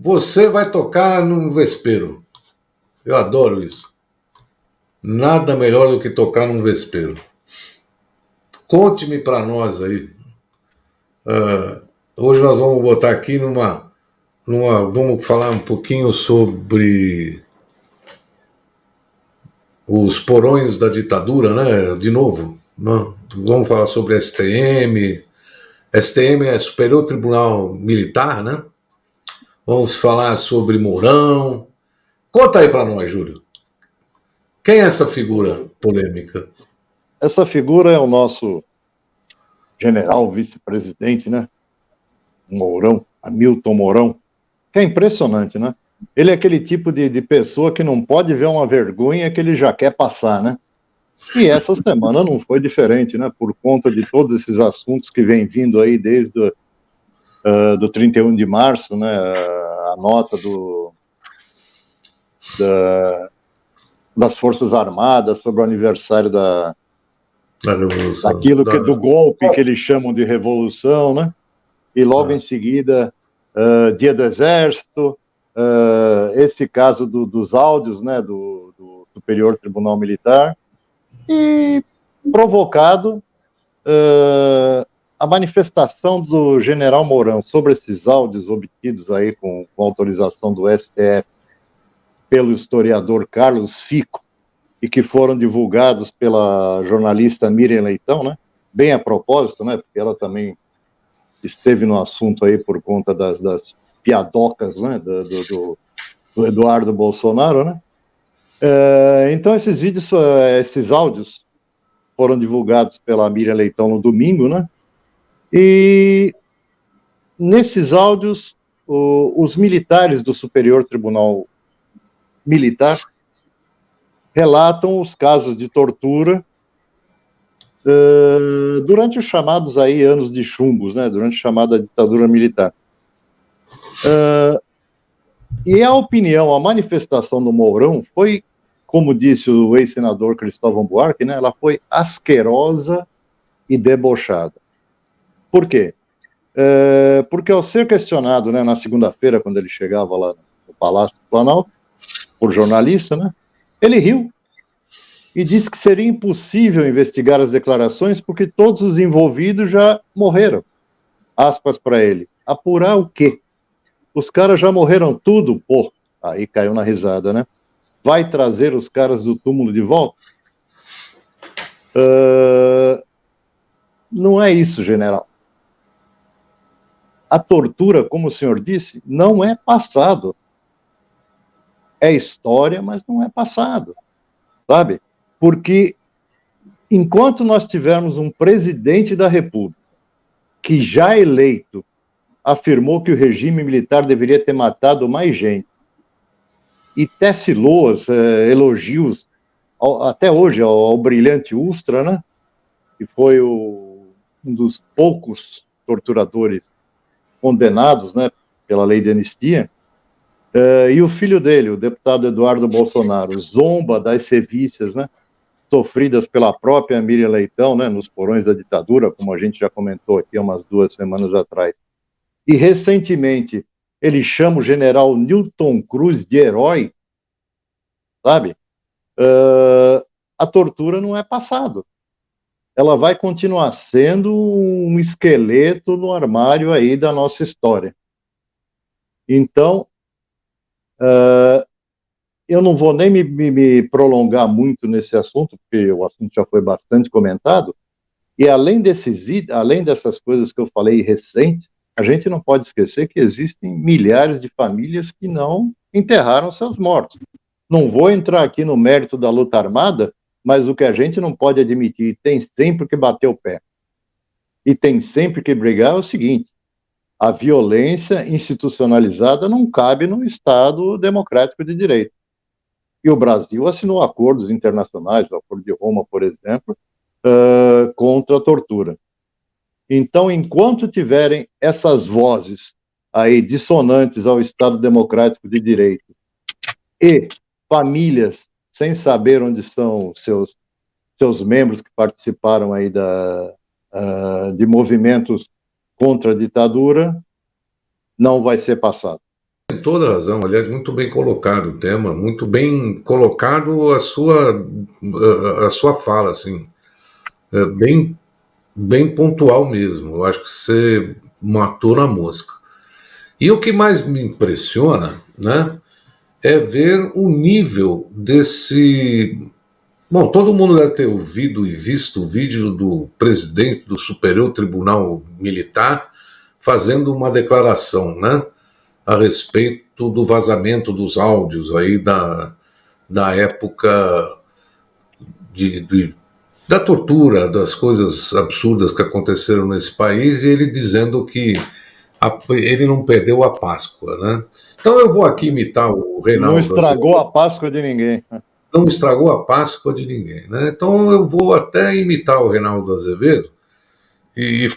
Você vai tocar num vespeiro. Eu adoro isso. Nada melhor do que tocar num vespeiro. Conte-me para nós aí. Hoje nós vamos botar aqui vamos falar um pouquinho sobre os porões da ditadura, né? De novo, né? Vamos falar sobre STM. STM é Superior Tribunal Militar, né? Vamos falar sobre Mourão. Conta aí para nós, Júlio. Quem é essa figura polêmica? Essa figura é o nosso general vice-presidente, né? Mourão, Hamilton Mourão, que é impressionante, né? Ele é aquele tipo de pessoa que não pode ver uma vergonha que ele já quer passar, né? E essa semana não foi diferente, né? Por conta de todos esses assuntos que vem vindo aí desde do 31 de março, né? A nota das Forças Armadas sobre o aniversário do golpe que eles chamam de revolução, né? E logo em seguida, Dia do Exército, esse caso dos áudios, né? Do Superior Tribunal Militar, e provocado a manifestação do general Mourão sobre esses áudios obtidos aí com autorização do STF pelo historiador Carlos Fico e que foram divulgados pela jornalista Miriam Leitão, né? Bem a propósito, né? Porque ela também esteve no assunto aí por conta das piadocas, né? Do Eduardo Bolsonaro, né? Então esses áudios foram divulgados pela Miriam Leitão no domingo, né? E nesses áudios, os militares do Superior Tribunal Militar relatam os casos de tortura durante os chamados aí anos de chumbos, né? Durante a chamada ditadura militar. E a manifestação do Mourão foi, como disse o ex-senador Cristóvão Buarque, né? Ela foi asquerosa e debochada. Por quê? Porque ao ser questionado, né, na segunda-feira, quando ele chegava lá no Palácio do Planalto, por jornalista, né, ele riu e disse que seria impossível investigar as declarações porque todos os envolvidos já morreram. Aspas para ele. Apurar o quê? Os caras já morreram tudo? Pô, aí caiu na risada, né? Vai trazer os caras do túmulo de volta? Não é isso, general. A tortura, como o senhor disse, não é passado. É história, mas não é passado, sabe? Porque enquanto nós tivermos um presidente da República que já eleito afirmou que o regime militar deveria ter matado mais gente e tece loas, elogios, até hoje, ao brilhante Ustra, né? Que foi um dos poucos torturadores condenados, né, pela lei de anistia, e o filho dele, o deputado Eduardo Bolsonaro, zomba das sevícias, né, sofridas pela própria Miriam Leitão, né, nos porões da ditadura, como a gente já comentou aqui há umas 2 semanas atrás. E recentemente ele chama o general Newton Cruz de herói, sabe? A tortura não é passado. Ela vai continuar sendo um esqueleto no armário aí da nossa história. Então, eu não vou nem me prolongar muito nesse assunto, porque o assunto já foi bastante comentado, e além dessas coisas que eu falei recentes, a gente não pode esquecer que existem milhares de famílias que não enterraram seus mortos. Não vou entrar aqui no mérito da luta armada, mas o que a gente não pode admitir, tem sempre que bater o pé, e tem sempre que brigar, é o seguinte: a violência institucionalizada não cabe num Estado democrático de direito. E o Brasil assinou acordos internacionais, o Acordo de Roma, por exemplo, contra a tortura. Então, enquanto tiverem essas vozes aí dissonantes ao Estado democrático de direito e famílias sem saber onde são seus membros que participaram aí de movimentos contra a ditadura, não vai ser passado. tem toda a razão. Aliás, muito bem colocado o tema, muito bem colocado a sua fala, assim. Bem, bem pontual mesmo. Eu acho que você matou na mosca. E o que mais me impressiona, né, é ver o nível desse. Bom, todo mundo deve ter ouvido e visto o vídeo do presidente do Superior Tribunal Militar fazendo uma declaração, né, a respeito do vazamento dos áudios aí da época da tortura, das coisas absurdas que aconteceram nesse país, e ele dizendo que ele não perdeu a Páscoa, né? Então eu vou aqui imitar o Reinaldo. Não estragou a Páscoa de ninguém. Não estragou a Páscoa de ninguém, né? Então eu vou até imitar o Reinaldo Azevedo e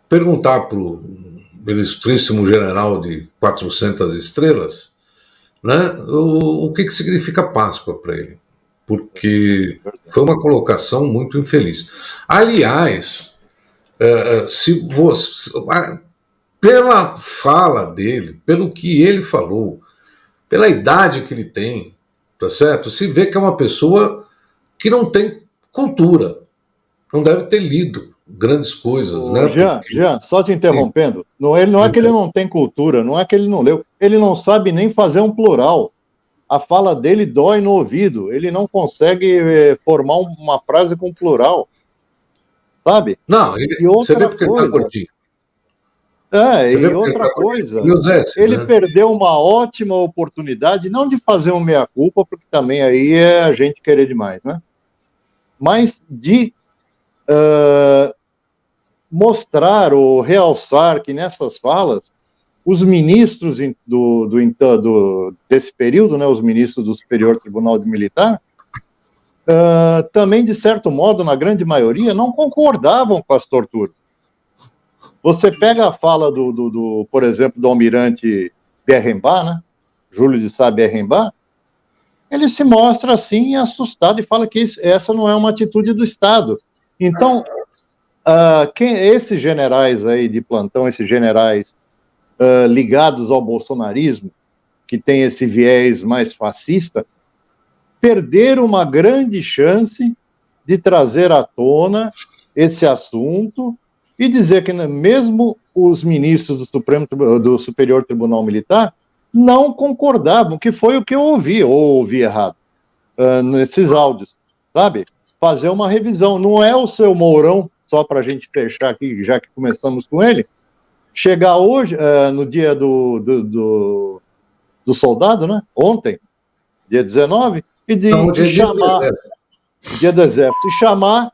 perguntar para o ilustríssimo general de 400 estrelas, né, o que significa Páscoa para ele, porque foi uma colocação muito infeliz. Aliás, se você, pela fala dele, pelo que ele falou, pela idade que ele tem, tá certo? Se vê que é uma pessoa que não tem cultura, não deve ter lido grandes coisas, né? Jean, só te interrompendo, ele não é que ele não tem cultura, não é que ele não leu, ele não sabe nem fazer um plural. A fala dele dói no ouvido, ele não consegue formar uma frase com plural, sabe? Não, você vê porque ele tá gordinho. E outra coisa, ele perdeu uma ótima oportunidade, não de fazer um meia-culpa, porque também aí é a gente querer demais, né? Mas de mostrar ou realçar que nessas falas, os ministros desse período, né, os ministros do Superior Tribunal Militar, também, de certo modo, na grande maioria, não concordavam com as torturas. Você pega a fala por exemplo, do almirante Berrembat, né? Júlio de Sá Berrembat, ele se mostra assim assustado e fala que essa não é uma atitude do Estado. Então, esses generais aí de plantão, esses generais ligados ao bolsonarismo, que tem esse viés mais fascista, perderam uma grande chance de trazer à tona esse assunto e dizer que mesmo os ministros do Superior Tribunal Militar não concordavam, que foi o que eu ouvi, ou ouvi errado, nesses áudios, sabe? Fazer uma revisão. Não é o seu Mourão, só para a gente fechar aqui, já que começamos com ele, chegar hoje, no dia do soldado, né? Ontem, dia 19, e chamar dia do Exército, e chamar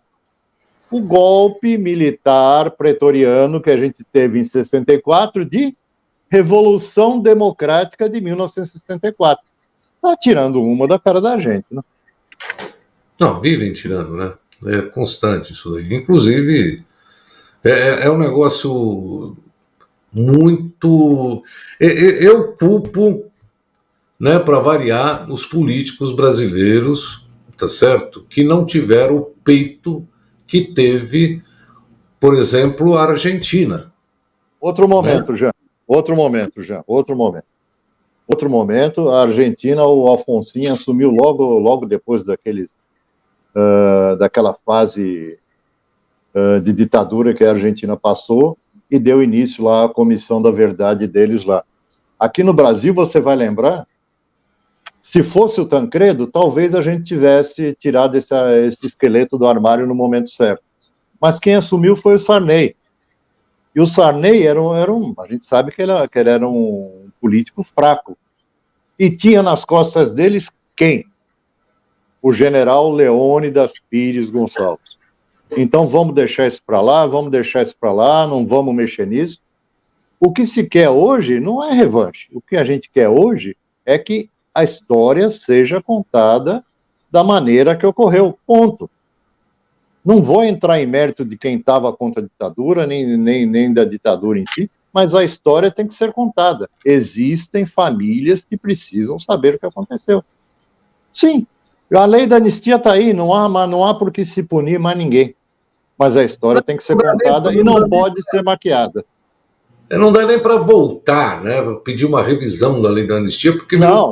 o golpe militar pretoriano que a gente teve em 64 de Revolução Democrática de 1964. Está tirando uma da cara da gente, né? Não, vivem tirando, né? É constante isso daí. Inclusive, é um negócio muito. Eu culpo, né, para variar, os políticos brasileiros, tá certo? Que não tiveram o peito que teve, por exemplo, a Argentina. Outro momento, né? Outro momento, a Argentina, o Alfonsin assumiu logo depois daquela fase de ditadura que a Argentina passou e deu início lá à Comissão da Verdade deles lá. Aqui no Brasil, você vai lembrar, se fosse o Tancredo, talvez a gente tivesse tirado esse esqueleto do armário no momento certo. Mas quem assumiu foi o Sarney. E o Sarney a gente sabe que ele era um político fraco. E tinha nas costas deles quem? O general Leônidas Pires Gonçalves. Então vamos deixar isso para lá, não vamos mexer nisso. O que se quer hoje não é revanche. O que a gente quer hoje é que a história seja contada da maneira que ocorreu, ponto. Não vou entrar em mérito de quem estava contra a ditadura, nem da ditadura em si, mas a história tem que ser contada. Existem famílias que precisam saber o que aconteceu. Sim, a lei da anistia está aí, não há por que se punir mais ninguém. Mas a história tem que ser contada e não pode ser maquiada. Não dá nem para voltar, né? Pedir uma revisão da lei da anistia, porque não.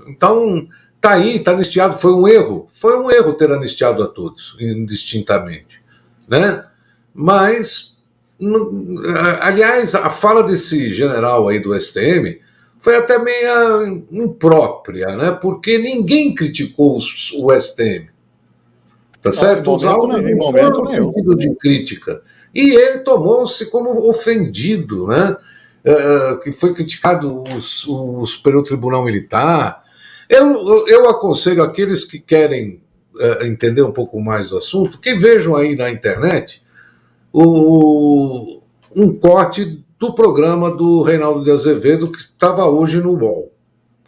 Então, tá aí, tá anistiado. Foi um erro ter anistiado a todos, indistintamente, né? Mas, aliás, a fala desse general aí do STM foi até meio imprópria, né? Porque ninguém criticou o STM. Tá certo? Os áudios não foram no sentido de crítica. E ele tomou-se como ofendido, né? Que foi criticado o Superior Tribunal Militar. Eu aconselho aqueles que querem entender um pouco mais do assunto, que vejam aí na internet um corte do programa do Reinaldo de Azevedo, que estava hoje no UOL,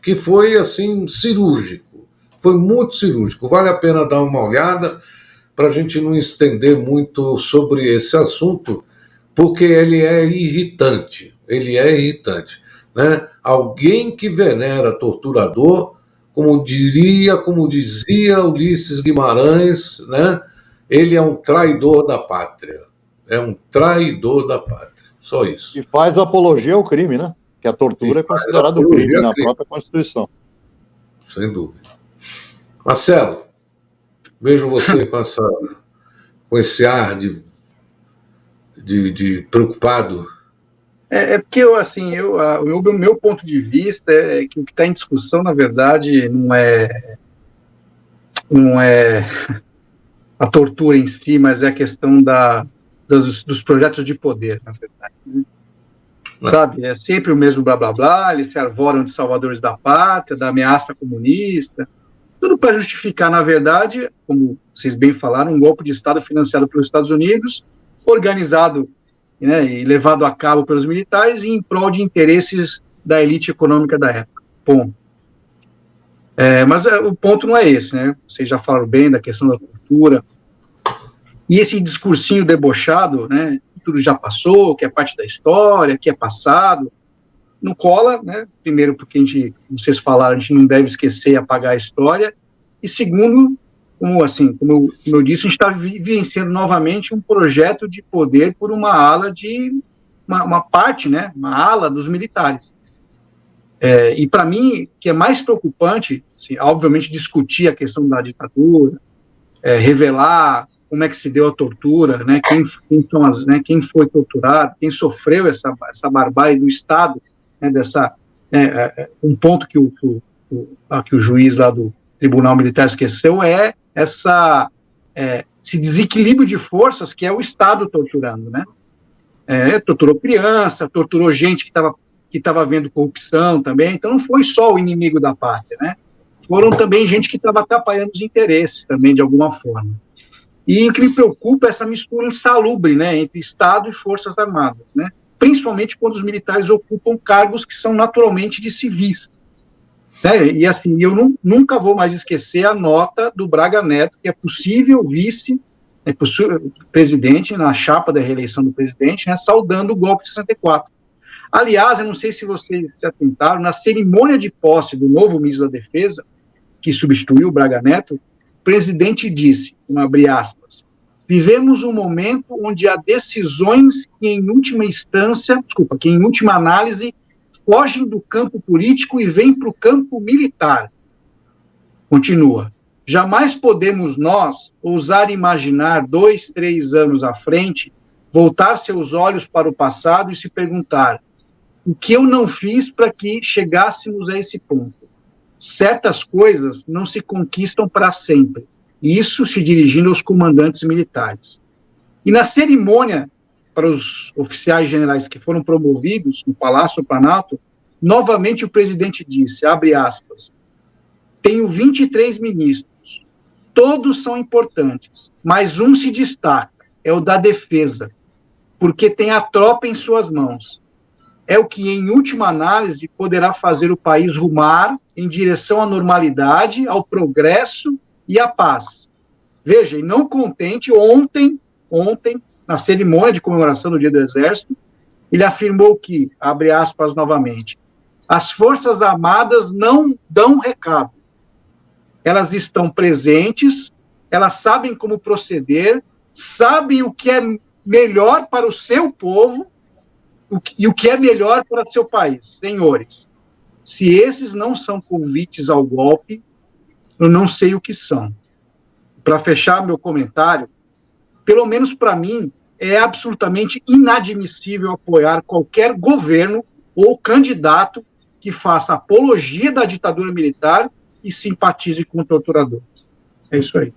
que foi, assim, cirúrgico. Foi muito cirúrgico. Vale a pena dar uma olhada para a gente não estender muito sobre esse assunto, porque ele é irritante. Ele é irritante, né? Alguém que venera torturador, como dizia Ulisses Guimarães, né? Ele é um traidor da pátria. É um traidor da pátria. Só isso. E faz apologia ao crime, né? Que a tortura é considerada crime na própria Constituição. Sem dúvida. Marcelo, vejo você com esse ar de preocupado. Porque o meu ponto de vista é que o que está em discussão, na verdade, não é a tortura em si, mas é a questão dos projetos de poder, na verdade. Né? Sabe? É sempre o mesmo blá blá blá, eles se arvoram de salvadores da pátria, da ameaça comunista, tudo para justificar, na verdade, como vocês bem falaram, um golpe de Estado financiado pelos Estados Unidos, organizado, né, e levado a cabo pelos militares em prol de interesses da elite econômica da época. Ponto. Mas o ponto não é esse, né? Vocês já falaram bem da questão da tortura. E esse discursinho debochado, né? Tudo já passou, que é parte da história, que é passado, não cola, né? Primeiro, porque como vocês falaram, a gente não deve esquecer e apagar a história. E segundo, como eu disse, a gente está vivenciando novamente um projeto de poder por uma ala uma parte, né? Uma ala dos militares. E para mim, o que é mais preocupante, assim, obviamente, discutir a questão da ditadura, revelar como é que se deu a tortura, né, quem foi torturado, quem sofreu essa barbárie do Estado, né, um ponto que o juiz lá do Tribunal Militar esqueceu é esse desequilíbrio de forças que é o Estado torturando, né? Torturou criança, torturou gente que estava vendo corrupção também, então não foi só o inimigo da pátria, né? Foram também gente que estava atrapalhando os interesses também, de alguma forma. E o que me preocupa é essa mistura insalubre, né, entre Estado e Forças Armadas, né? Principalmente quando os militares ocupam cargos que são naturalmente de civis. Né? E assim, eu nunca vou mais esquecer a nota do Braga Neto, que é possível presidente, na chapa da reeleição do presidente, né, saudando o golpe de 64. Aliás, eu não sei se vocês se atentaram, na cerimônia de posse do novo ministro da Defesa, que substituiu o Braga Neto, o presidente disse, abre aspas, vivemos um momento onde há decisões que em última análise, fogem do campo político e vêm para o campo militar. Continua. Jamais podemos nós ousar imaginar 2, 3 anos à frente, voltar seus olhos para o passado e se perguntar o que eu não fiz para que chegássemos a esse ponto. Certas coisas não se conquistam para sempre. Isso se dirigindo aos comandantes militares. E na cerimônia para os oficiais generais que foram promovidos no Palácio Planalto, novamente o presidente disse, abre aspas, tenho 23 ministros, todos são importantes, mas um se destaca, é o da defesa, porque tem a tropa em suas mãos. É o que, em última análise, poderá fazer o país rumar em direção à normalidade, ao progresso e à paz. Veja, e não contente, ontem, na cerimônia de comemoração do Dia do Exército, ele afirmou que, abre aspas novamente, as Forças Armadas não dão recado. Elas estão presentes, elas sabem como proceder, sabem o que é melhor para o seu povo e o que é melhor para seu país. Senhores, se esses não são convites ao golpe, eu não sei o que são. Para fechar meu comentário, pelo menos para mim, é absolutamente inadmissível apoiar qualquer governo ou candidato que faça apologia da ditadura militar e simpatize com torturadores. É isso aí.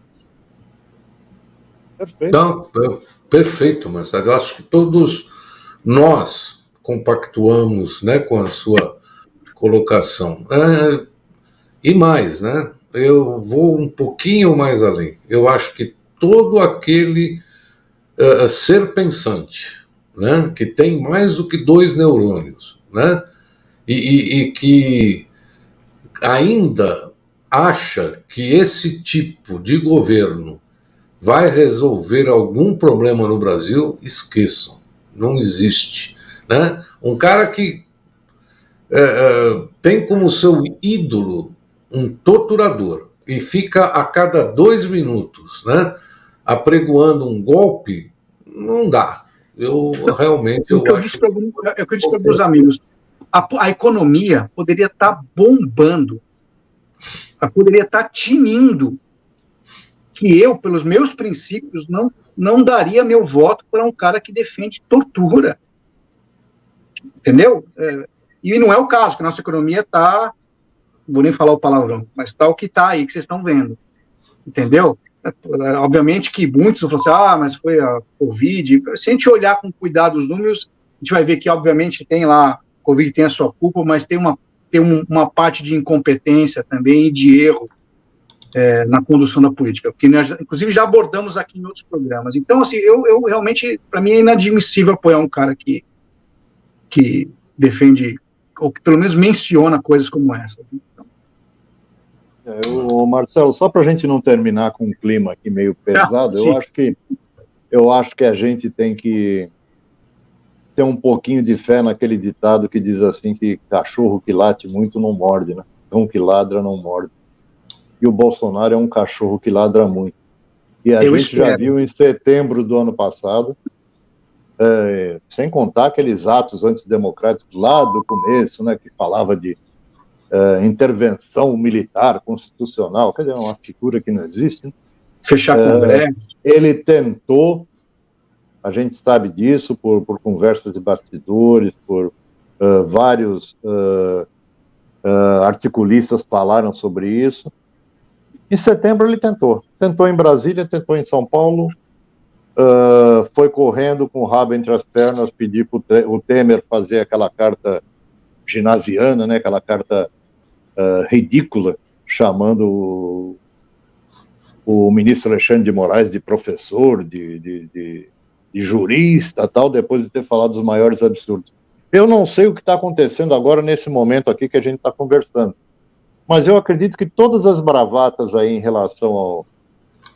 Perfeito. Então, perfeito, Marcelo. Eu acho que todos nós compactuamos, né, com a sua colocação. E mais, né? Eu vou um pouquinho mais além. Eu acho que todo aquele ser pensante, né, que tem mais do que 2 neurônios, né, e que ainda acha que esse tipo de governo vai resolver algum problema no Brasil, esqueçam, não existe, né? Um cara que tem como seu ídolo um torturador e fica a cada 2 minutos, né, apregoando um golpe, não dá. Eu realmente eu acho. É o que eu disse para meus amigos. A economia poderia estar bombando, poderia estar tinindo, que eu, pelos meus princípios, não daria meu voto para um cara que defende tortura. Entendeu? E não é o caso, que a nossa economia está, não vou nem falar o palavrão, mas está o que está aí, que vocês estão vendo. Entendeu? Obviamente que muitos vão falar assim, mas foi a Covid. Se a gente olhar com cuidado os números, a gente vai ver que, obviamente, tem lá, a Covid tem a sua culpa, mas tem uma parte de incompetência também e de erro na condução da política, porque nós, inclusive, já abordamos aqui em outros programas. Então, assim, eu realmente, para mim, é inadmissível apoiar um cara que defende, ou que pelo menos menciona coisas como essa. Marcelo, só para a gente não terminar com um clima aqui meio pesado, eu acho que a gente tem que ter um pouquinho de fé naquele ditado que diz assim que cachorro que late muito não morde, né? Cão que ladra não morde. E o Bolsonaro é um cachorro que ladra muito. E a gente já viu em setembro do ano passado, sem contar aqueles atos antidemocráticos lá do começo, né, que falava de intervenção militar, constitucional, quer dizer, uma figura que não existe. Né? Fechar Congresso. Ele tentou, a gente sabe disso, por conversas de bastidores, por vários articulistas falaram sobre isso. Em setembro ele tentou em Brasília, tentou em São Paulo, foi correndo com o rabo entre as pernas, pedir para o Temer fazer aquela carta ginasiana, né, aquela carta ridícula, chamando o ministro Alexandre de Moraes de professor, de jurista, tal, depois de ter falado dos maiores absurdos. Eu não sei o que está acontecendo agora, nesse momento aqui que a gente está conversando, mas eu acredito que todas as bravatas aí em relação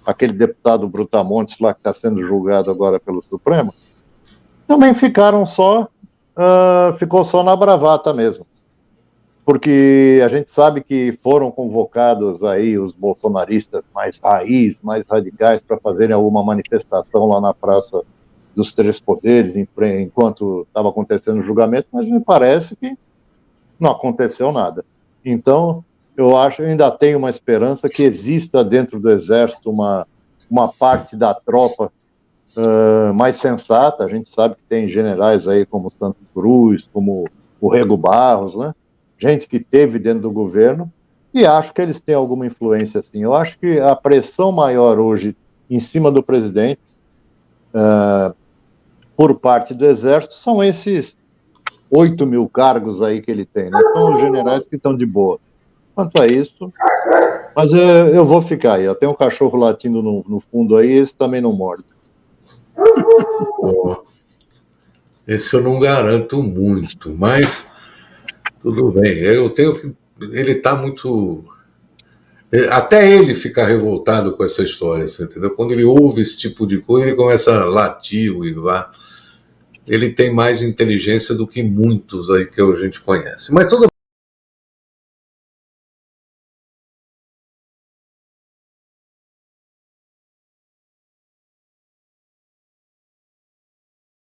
àquele deputado Brutamontes lá que está sendo julgado agora pelo Supremo, também ficou só na bravata mesmo. Porque a gente sabe que foram convocados aí os bolsonaristas mais raiz, mais radicais, para fazerem alguma manifestação lá na Praça dos Três Poderes, enquanto estava acontecendo o julgamento, mas me parece que não aconteceu nada. Então, eu ainda tenho uma esperança que exista dentro do Exército uma parte da tropa mais sensata. A gente sabe que tem generais aí como Santos Cruz, como o Rego Barros, né? Gente que teve dentro do governo, e acho que eles têm alguma influência, sim. Eu acho que a pressão maior hoje em cima do presidente, por parte do Exército, são esses 8 mil cargos aí que ele tem, né? São os generais que estão de boa. Quanto a isso, mas eu vou ficar aí. Eu tenho um cachorro latindo no fundo aí, esse também não morde. Esse eu não garanto muito, mas tudo bem. Ele está muito. Até ele fica revoltado com essa história, você entendeu? Quando ele ouve esse tipo de coisa, ele começa a latir e vá. Ele tem mais inteligência do que muitos aí que a gente conhece. Mas tudo